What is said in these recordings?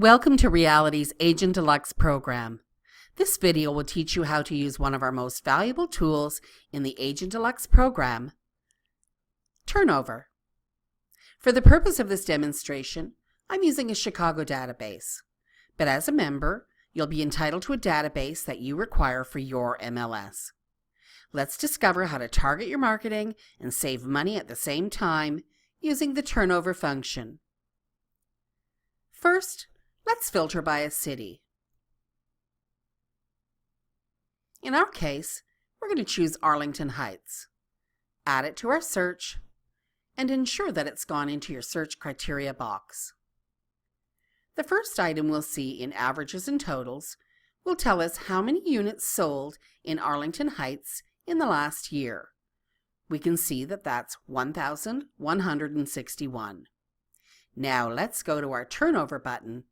Welcome to Reality's Agent Deluxe program. This video will teach you how to use one of our most valuable tools in the Agent Deluxe program, Turnover. For the purpose of this demonstration, I'm using a Chicago database, but as a member, you'll be entitled to a database that you require for your MLS. Let's discover how to target your marketing and save money at the same time using the turnover function. First, let's filter by a city. In our case, we're going to choose Arlington Heights. Add it to our search and ensure that it's gone into your search criteria box. The first item we'll see in averages and totals will tell us how many units sold in Arlington Heights in the last year. We can see that that's 1,161. Now let's go to our turnover button,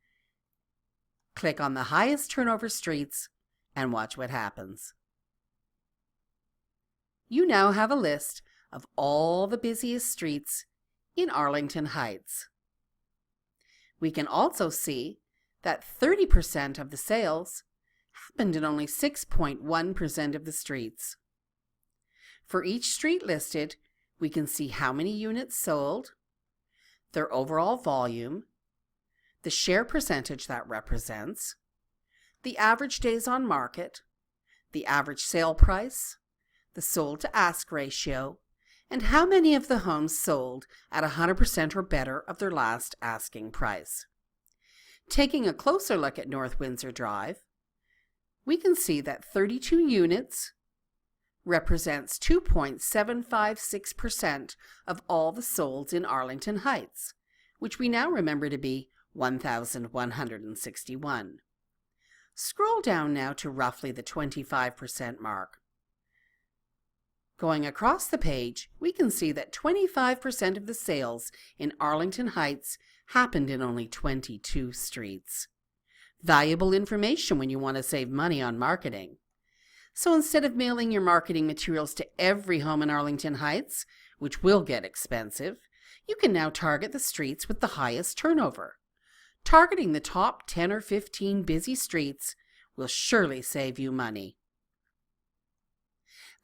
click on the highest turnover streets, and watch what happens. You now have a list of all the busiest streets in Arlington Heights. We can also see that 30% of the sales happened in only 6.1% of the streets. For each street listed, we can see how many units sold, their overall volume, the share percentage that represents, the average days on market, the average sale price, the sold to ask ratio, and how many of the homes sold at 100% or better of their last asking price. Taking a closer look at North Windsor Drive, we can see that 32 units represents 2.756% of all the solds in Arlington Heights, which we now remember to be 1,161. Scroll down now to roughly the 25% mark. Going across the page, we can see that 25% of the sales in Arlington Heights happened in only 22 streets. Valuable information when you want to save money on marketing. So instead of mailing your marketing materials to every home in Arlington Heights, which will get expensive, you can now target the streets with the highest turnover. Targeting the top 10 or 15 busy streets will surely save you money.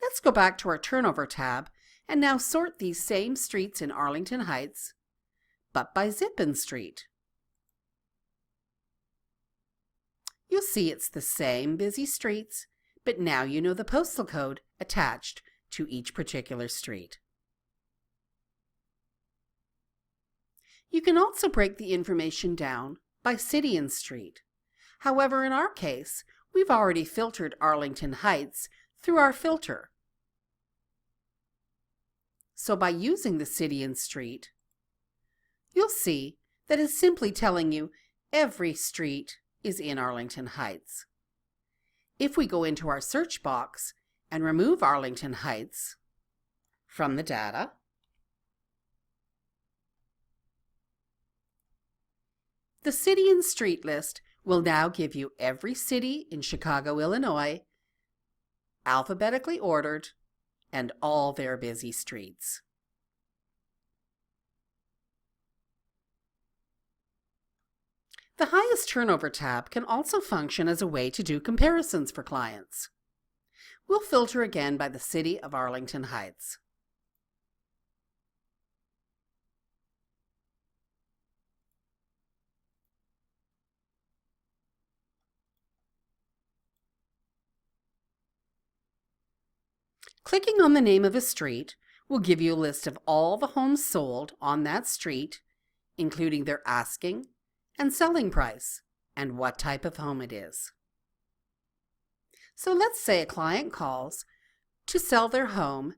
Let's go back to our Turnover tab and now sort these same streets in Arlington Heights, but by Zippin Street. You'll see it's the same busy streets, but now you know the postal code attached to each particular street. You can also break the information down by city and street. However, in our case, we've already filtered Arlington Heights through our filter. So by using the city and street, you'll see that it's simply telling you every street is in Arlington Heights. If we go into our search box and remove Arlington Heights from the data, the city and street list will now give you every city in Chicago, Illinois, alphabetically ordered, and all their busy streets. The highest turnover tab can also function as a way to do comparisons for clients. We'll filter again by the city of Arlington Heights. Clicking on the name of a street will give you a list of all the homes sold on that street, including their asking and selling price, and what type of home it is. So let's say a client calls to sell their home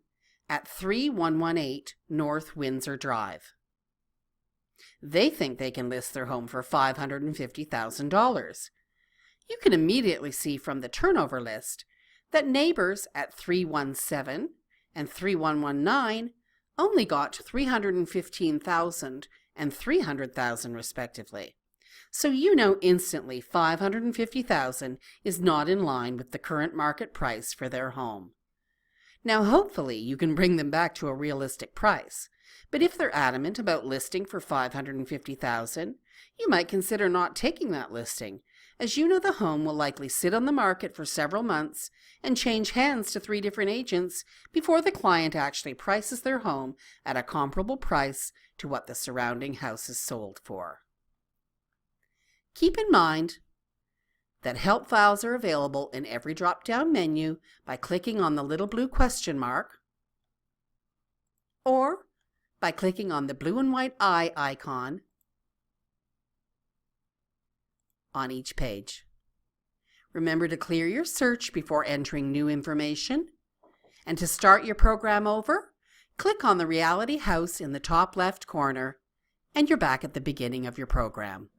at 3118 North Windsor Drive. They think they can list their home for $550,000. You can immediately see from the turnover list that neighbors at 317 and 3119 only got $315,000 and $300,000 respectively. So you know instantly $550,000 is not in line with the current market price for their home. Now hopefully you can bring them back to a realistic price, But if they're adamant about listing for $550,000, you might consider not taking that listing, as you know the home will likely sit on the market for several months and change hands to 3 different agents before the client actually prices their home at a comparable price to what the surrounding house is sold for. Keep in mind that help files are available in every drop-down menu by clicking on the little blue question mark or by clicking on the blue and white eye icon on each page. Remember to clear your search before entering new information. And to start your program over, click on the Reality House in the top left corner, and you're back at the beginning of your program.